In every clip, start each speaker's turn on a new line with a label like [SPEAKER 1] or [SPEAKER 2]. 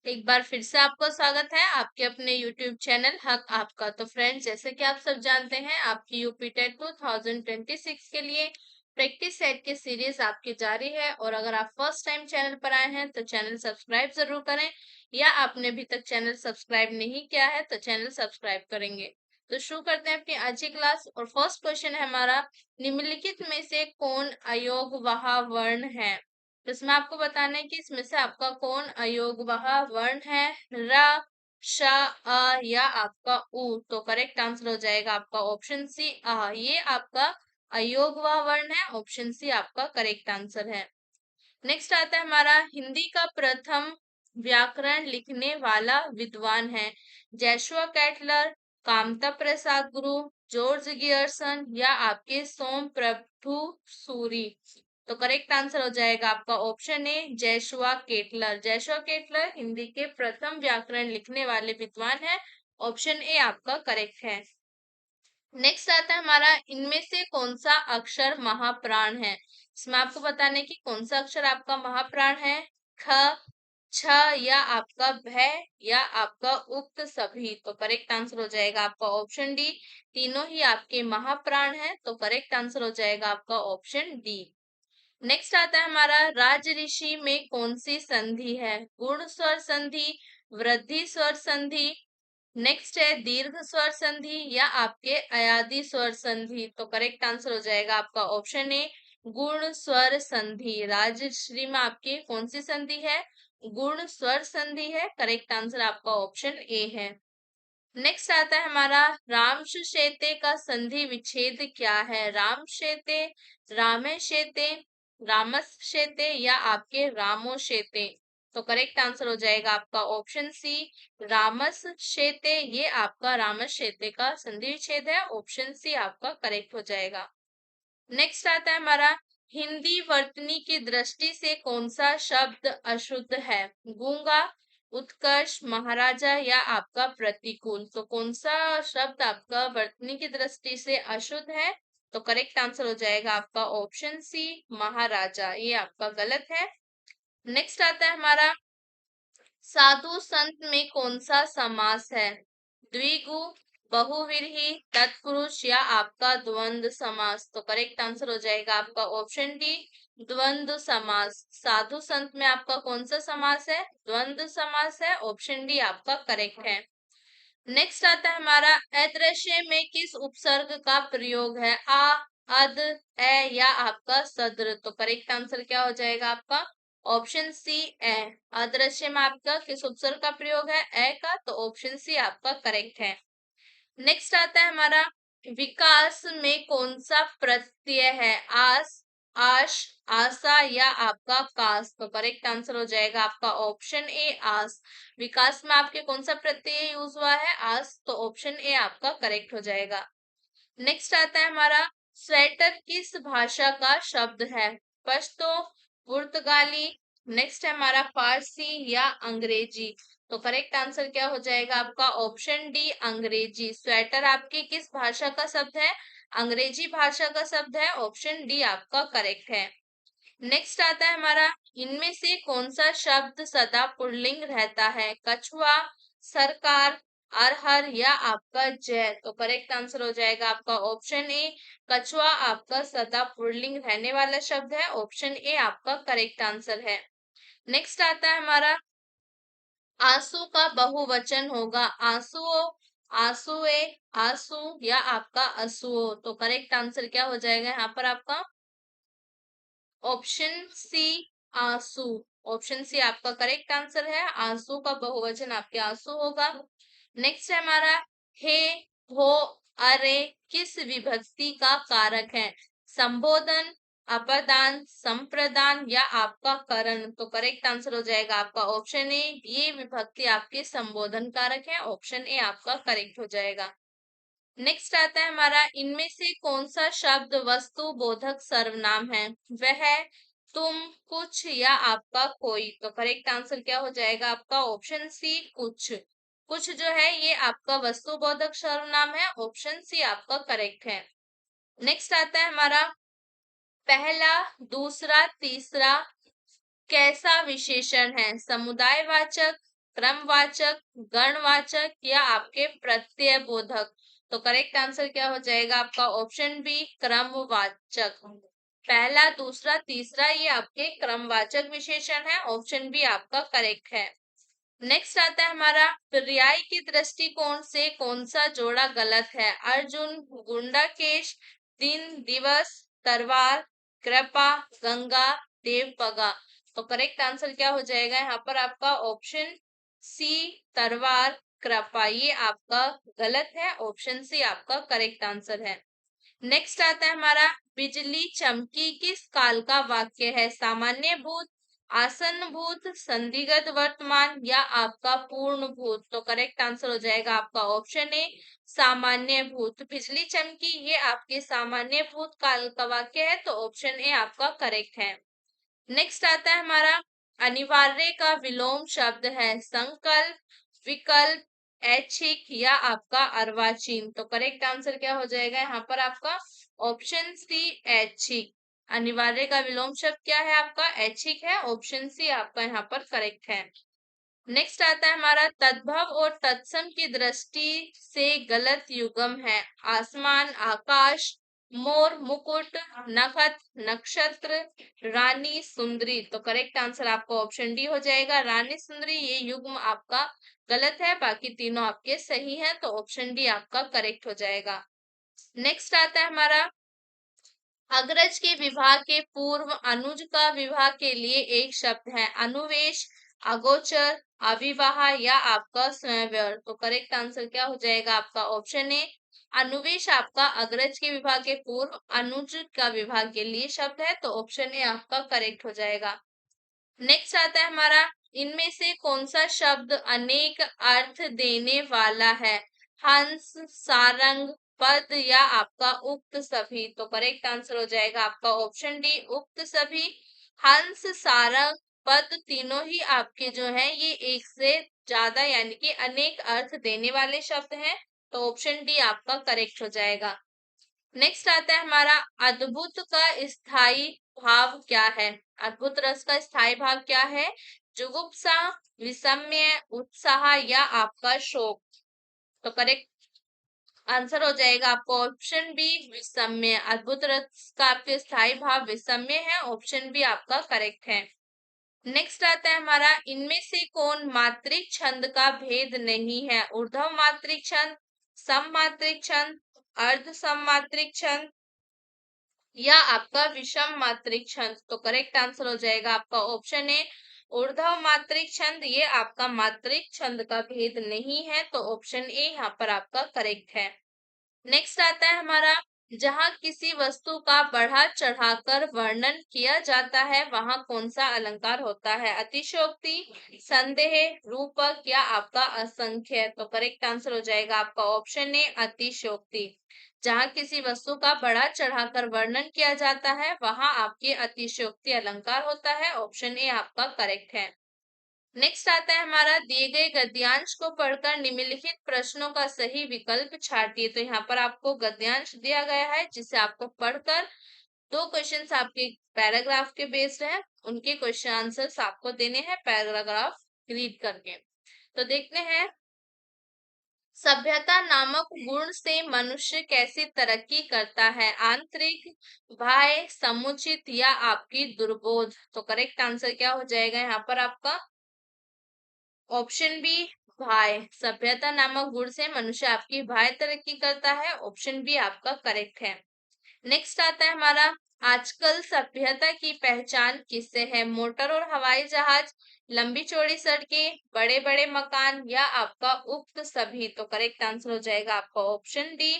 [SPEAKER 1] एक बार फिर से आपका स्वागत है आपके अपने YouTube चैनल हक आपका। तो फ्रेंड्स, जैसे कि आप सब जानते हैं, आपकी यूपी टेट 2026 के लिए प्रैक्टिस सेट की सीरीज आपकी जारी है। और अगर आप फर्स्ट टाइम चैनल पर आए हैं तो चैनल सब्सक्राइब जरूर करें, या आपने अभी तक चैनल सब्सक्राइब नहीं किया है तो चैनल सब्सक्राइब करेंगे। तो शुरू करते हैं अपनी आज की क्लास। और फर्स्ट क्वेश्चन है हमारा, निम्नलिखित में से कौन अयोगवाह वर्ण है? तो इसमें आपको बताना है कि इसमें से आपका कौन अयोगवाह वर्ण है, र, श, अ या आपका उ। तो करेक्ट आंसर हो जाएगा आपका ऑप्शन सी, अ। ये आपका अयोगवाह वर्ण है, ऑप्शन सी आपका करेक्ट आंसर है। नेक्स्ट आता है हमारा, हिंदी का प्रथम व्याकरण लिखने वाला विद्वान है? जैशुआ कैटलर, कामता प्रसाद गुरु, जॉर्ज गियर्सन या आपके सोम प्रभु सूरी। तो करेक्ट आंसर हो जाएगा आपका option A, Joshua Ketelaar. Joshua Ketelaar Hindi के प्रथम व्याकरण लिखने वाले विद्वान है, ऑप्शन ए आपका करेक्ट है। नेक्स्ट आता है हमारा, इनमें से कौन सा अक्षर महाप्राण है? इसमें आपको बताने की कौन सा अक्षर आपका महाप्राण है, ख, छ या आपका भय या आपका उक्त सभी। तो करेक्ट आंसर हो जाएगा आपका ऑप्शन डी, तीनों ही आपके महाप्राण हैं। तो करेक्ट आंसर हो जाएगा आपका ऑप्शन डी। नेक्स्ट आता है हमारा, राज ऋषि में कौन सी संधि है? गुण स्वर संधि, वृद्धि स्वर संधि, नेक्स्ट है दीर्घ स्वर संधि या आपके अयादि स्वर संधि। तो करेक्ट आंसर हो जाएगा आपका ऑप्शन ए, गुण स्वर संधि। राजश्री में आपकी कौन सी संधि है? गुण स्वर संधि है। करेक्ट आंसर आपका ऑप्शन ए है। नेक्स्ट आता है हमारा, रामश शेते का संधि विच्छेद क्या है? राम शेते, रामे शेते, रामस शेते या आपके रामो शेते। तो करेक्ट आंसर हो जाएगा आपका ऑप्शन सी, रामस शेते। ये आपका रामस शेते का संधि विच्छेद है, ऑप्शन सी आपका करेक्ट हो जाएगा। नेक्स्ट आता है हमारा, हिंदी वर्तनी की दृष्टि से कौन सा शब्द अशुद्ध है? गूंगा, उत्कर्ष, महाराजा या आपका प्रतिकूल। तो कौन सा शब्द आपका वर्तनी की दृष्टि से अशुद्ध है? तो करेक्ट आंसर हो जाएगा आपका ऑप्शन सी, महाराजा। ये आपका गलत है। नेक्स्ट आता है हमारा, साधु संत में कौन सा समास है? द्विगु, बहुव्रीहि, तत्पुरुष या आपका द्वंद्व समास। तो करेक्ट आंसर हो जाएगा आपका ऑप्शन डी, द्वंद्व समास। साधु संत में आपका कौन सा समास है? द्वंद्व समास है, ऑप्शन डी आपका करेक्ट है। नेक्स्ट आता है हमारा, अदृश्य में किस उपसर्ग का प्रयोग है? आ, अद, ए या आपका सद्र। तो करेक्ट आंसर क्या हो जाएगा आपका ऑप्शन सी, ए। अदृश्य में आपका किस उपसर्ग का प्रयोग है? ए का। तो ऑप्शन सी आपका करेक्ट है। नेक्स्ट आता है हमारा, विकास में कौन सा प्रत्यय है? आस, आश, आशा या आपका कास। तो करेक्ट आंसर हो जाएगा आपका ऑप्शन ए, आस। विकास में आपके कौन सा प्रत्यय यूज हुआ है? आस। तो ऑप्शन ए आपका करेक्ट हो जाएगा। नेक्स्ट आता है हमारा, स्वेटर किस भाषा का शब्द है? पश्तो, पुर्तगाली, नेक्स्ट है हमारा फारसी या अंग्रेजी। तो करेक्ट आंसर क्या हो जाएगा आपका ऑप्शन डी, अंग्रेजी। स्वेटर आपकी किस भाषा का शब्द है? अंग्रेजी भाषा का शब्द है, ऑप्शन डी आपका करेक्ट है। नेक्स्ट आता है हमारा, इनमें से कौन सा शब्द सदा पुल्लिंग रहता है? कछुआ, सरकार, अरहर या आपका जय। तो करेक्ट आंसर हो जाएगा आपका ऑप्शन ए, कछुआ आपका सदा पुल्लिंग रहने वाला शब्द है, ऑप्शन ए आपका करेक्ट आंसर है। नेक्स्ट आता है हमारा, आंसू का बहुवचन होगा आंसुओं, आंसुए, आंसू या आपका असुओ। तो करेक्ट आंसर क्या हो जाएगा यहाँ पर आपका ऑप्शन सी, आंसू। ऑप्शन सी आपका करेक्ट आंसर है, आंसू का बहुवचन आपके आंसू होगा। नेक्स्ट है हमारा, हे, हो, अरे किस विभक्ति का कारक है? संबोधन, अपदान, संप्रदान या आपका करण। तो करेक्ट आंसर हो जाएगा आपका ऑप्शन ए, ये विभक्ति आपके संबोधन कारक है, ऑप्शन ए आपका करेक्ट हो जाएगा। नेक्स्ट आता है हमारा, इनमें से कौन सा शब्द वस्तु बोधक सर्वनाम है? वह, तुम, कुछ या आपका कोई। तो करेक्ट आंसर क्या हो जाएगा आपका ऑप्शन सी, कुछ। कुछ जो है ये आपका वस्तु बोधक सर्वनाम है, ऑप्शन सी आपका करेक्ट है। नेक्स्ट आता है हमारा, पहला, दूसरा, तीसरा कैसा विशेषण है? समुदायवाचक, क्रमवाचक, गणवाचक या आपके प्रत्यय बोधक। तो करेक्ट आंसर क्या हो जाएगा आपका ऑप्शन बी क्रमवाचक। पहला, दूसरा, तीसरा ये आपके क्रमवाचक विशेषण है। ऑप्शन बी आपका करेक्ट है। नेक्स्ट आता है हमारा पर्याय के दृष्टिकोण से कौन सा जोड़ा गलत है। अर्जुन, गुंडाकेश, दिन, दिवस, तरवार, कृपा, गंगा, देवपगा। तो करेक्ट आंसर क्या हो जाएगा यहाँ पर आपका ऑप्शन सी तरवार, कृपा। ये आपका गलत है। ऑप्शन सी आपका करेक्ट आंसर है। नेक्स्ट आता है हमारा बिजली चमकी किस काल का वाक्य है। सामान्य भूत, आसन्न भूत, संदिग्ध वर्तमान या आपका पूर्ण भूत। तो करेक्ट आंसर हो जाएगा आपका ऑप्शन ए सामान्य भूत। बिजली चमकी ये आपके सामान्य भूत काल का वाक्य है। तो ऑप्शन ए आपका करेक्ट है। नेक्स्ट आता है हमारा अनिवार्य का विलोम शब्द है संकल्प, विकल्प, ऐच्छिक या आपका अर्वाचीन। तो करेक्ट आंसर क्या हो जाएगा यहाँ पर आपका ऑप्शन सी ऐच्छिक। अनिवार्य का विलोम शब्द क्या है आपका ऐच्छिक है। ऑप्शन सी आपका यहाँ पर करेक्ट है। नेक्स्ट आता है हमारा तद्भव और तत्सम की दृष्टि से गलत युग्म है। आसमान, आकाश, मोर, मुकुट, नखत, नक्षत्र, रानी, सुंदरी। तो करेक्ट आंसर आपका ऑप्शन डी हो जाएगा रानी, सुंदरी। ये युग्म आपका गलत है, बाकी तीनों आपके सही है। तो ऑप्शन डी आपका करेक्ट हो जाएगा। नेक्स्ट आता है हमारा अग्रज के विवाह के पूर्व अनुज का विवाह के लिए एक शब्द है अनुवेश, अगोचर, अविवाह या आपका स्वयंवर। तो करेक्ट आंसर क्या हो जाएगा आपका ऑप्शन ए अनुवेश आपका अग्रज के विवाह के पूर्व अनुज का विवाह के लिए शब्द है। तो ऑप्शन ए आपका करेक्ट हो जाएगा। नेक्स्ट आता है हमारा इनमें से कौन सा शब्द अनेक अर्थ देने वाला है। हंस, सारंग, पद या आपका उक्त सभी। तो करेक्ट आंसर हो जाएगा आपका ऑप्शन डी उक्त सभी। हंस, सारंग, पद तीनों ही आपके जो है ये एक से ज्यादा यानी कि अनेक अर्थ देने वाले शब्द हैं। तो ऑप्शन डी आपका करेक्ट हो जाएगा। नेक्स्ट आता है हमारा अद्भुत का स्थायी भाव क्या है। अद्भुत रस का स्थायी भाव क्या है। जुगुप्सा, विषम्य, उत्साह या आपका शोक। तो करेक्ट आंसर हो जाएगा आपको ऑप्शन बी विषम्य। अद्भुत रस का आपके स्थायी भाव विषम्य है। ऑप्शन बी आपका करेक्ट है। नेक्स्ट आता है हमारा इनमें से कौन मात्रिक छंद का भेद नहीं है। ऊर्ध्व मात्रिक छंद, सम मात्रिक छंद, अर्ध सम मात्रिक छंद या आपका विषम मात्रिक छंद। तो करेक्ट आंसर हो जाएगा आपका ऑप्शन ए ऊर्ध्व मात्रिक छंद। ये आपका मात्रिक छंद का भेद नहीं है। तो ऑप्शन ए यहाँ पर आपका करेक्ट है। नेक्स्ट आता है हमारा जहां किसी वस्तु का बढ़ा चढ़ाकर वर्णन किया जाता है वहां कौन सा अलंकार होता है। अतिशयोक्ति, संदेह, रूपक या आपका असंख्य। तो करेक्ट आंसर हो जाएगा आपका ऑप्शन ए अतिशयोक्ति। जहां किसी वस्तु का बढ़ा चढ़ाकर वर्णन किया जाता है वहां आपके अतिशयोक्ति अलंकार होता है। ऑप्शन ए आपका करेक्ट है। नेक्स्ट आता है हमारा दिए गए गद्यांश को पढ़कर निम्नलिखित प्रश्नों का सही विकल्प छाटिए। तो यहाँ पर आपको गद्यांश दिया गया है जिसे आपको पढ़कर दो क्वेश्चंस आपके पैराग्राफ के बेस्ड है उनके क्वेश्चन आंसर्स आपको देने हैं पैराग्राफ रीड करके। तो देखते हैं सभ्यता नामक गुण से मनुष्य कैसे तरक्की करता है। आंतरिक, बाह्य, समुचित या आपकी दुर्बोध। तो करेक्ट आंसर क्या हो जाएगा यहाँ पर आपका ऑप्शन बी भाई। सभ्यता नामक गुण से मनुष्य आपकी भाई तरक्की करता है। ऑप्शन बी आपका करेक्ट है। नेक्स्ट आता है हमारा आजकल सभ्यता की पहचान किससे है। मोटर और हवाई जहाज, लंबी चौड़ी सड़कें, बड़े बड़े मकान या आपका उक्त सभी। तो करेक्ट आंसर हो जाएगा आपका ऑप्शन डी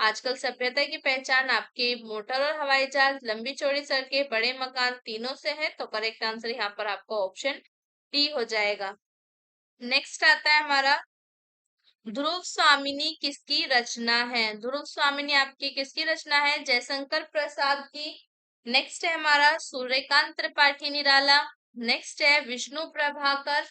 [SPEAKER 1] आजकल सभ्यता की पहचान आपके मोटर और हवाई जहाज, लंबी चौड़ी सड़कें, बड़े मकान तीनों से है। तो करेक्ट आंसर यहाँ पर आपका ऑप्शन डी हो जाएगा। नेक्स्ट आता है हमारा ध्रुव स्वामिनी किसकी रचना है। ध्रुव स्वामिनी आपकी किसकी रचना है। जयशंकर प्रसाद की। नेक्स्ट है हमारा सूर्यकांत त्रिपाठी निराला। नेक्स्ट है विष्णु प्रभाकर।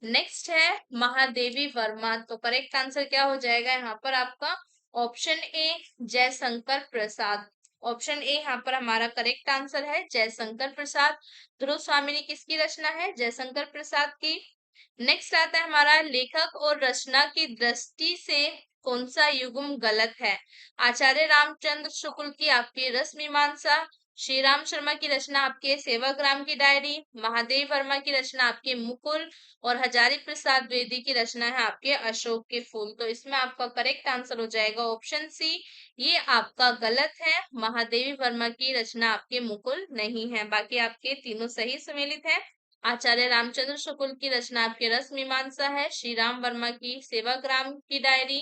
[SPEAKER 1] नेक्स्ट है महादेवी वर्मा। तो करेक्ट आंसर क्या हो जाएगा यहाँ पर आपका option A Jaishankar Prasad. Option A यहाँ पर हमारा करेक्ट आंसर है जयशंकर प्रसाद। ध्रुव स्वामिनी किसकी रचना है। जयशंकर प्रसाद की। नेक्स्ट आता है हमारा लेखक और रचना की दृष्टि से कौन सा युग्म गलत है। आचार्य रामचंद्र शुक्ल की आपकी रस मीमांसा, श्री राम शर्मा की रचना आपके सेवाग्राम की डायरी, महादेव वर्मा की रचना आपके मुकुल और हजारी प्रसाद द्विवेदी की रचना है आपके अशोक के फूल। तो इसमें आपका करेक्ट आंसर हो जाएगा ऑप्शन सी, ये आपका गलत है। महादेवी वर्मा की रचना आपके मुकुल नहीं है। बाकी आपके तीनों सही सम्मिलित है। आचार्य रामचंद्र शुक्ल की रचना आपके रस मीमांसा है, श्री राम वर्मा की सेवाग्राम की डायरी,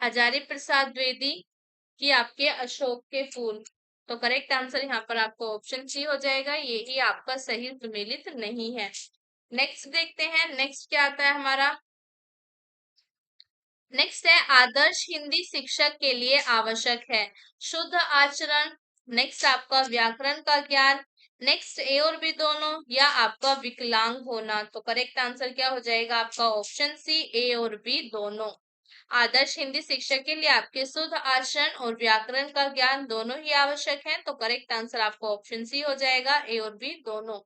[SPEAKER 1] हजारी प्रसाद द्विवेदी की आपके अशोक के फूल। तो करेक्ट आंसर यहाँ पर आपको ऑप्शन सी हो जाएगा, ये ही आपका सही सम्मिलित नहीं है। नेक्स्ट देखते हैं, नेक्स्ट क्या आता है हमारा। नेक्स्ट है आदर्श हिंदी शिक्षक के लिए आवश्यक है शुद्ध आचरण, नेक्स्ट आपका व्याकरण का ज्ञान, नेक्स्ट ए और बी दोनों, या आपका विकलांग होना। तो करेक्ट आंसर क्या हो जाएगा आपका ऑप्शन सी, ए और बी दोनों। आदर्श हिंदी शिक्षक के लिए आपके शुद्ध आचरण और व्याकरण का ज्ञान दोनों ही आवश्यक है। तो करेक्ट आंसर आपका ऑप्शन सी हो जाएगा, ए और बी दोनों।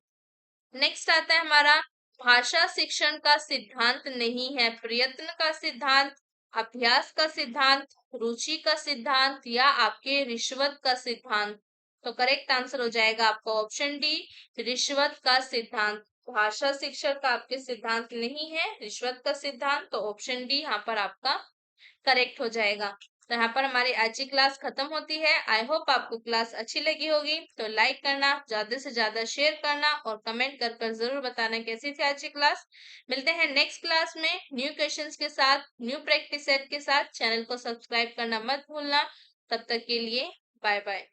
[SPEAKER 1] नेक्स्ट आता है हमारा भाषा शिक्षण का सिद्धांत नहीं है प्रयत्न का सिद्धांत, अभ्यास का सिद्धांत, रुचि का सिद्धांत, या आपके रिश्वत का सिद्धांत। तो करेक्ट आंसर हो जाएगा आपका ऑप्शन डी, रिश्वत का सिद्धांत। भाषा शिक्षण का आपके सिद्धांत नहीं है रिश्वत का सिद्धांत, तो ऑप्शन डी यहाँ पर आपका करेक्ट हो जाएगा। तो यहाँ पर हमारी आज की क्लास खत्म होती है। आई होप आपको क्लास अच्छी लगी होगी, तो लाइक करना, ज्यादा से ज्यादा शेयर करना और कमेंट कर जरूर बताना कैसी थी आज की क्लास। मिलते हैं नेक्स्ट क्लास में न्यू क्वेश्चंस के साथ, न्यू प्रैक्टिस सेट के साथ। चैनल को सब्सक्राइब करना मत भूलना। तब तक के लिए बाय बाय।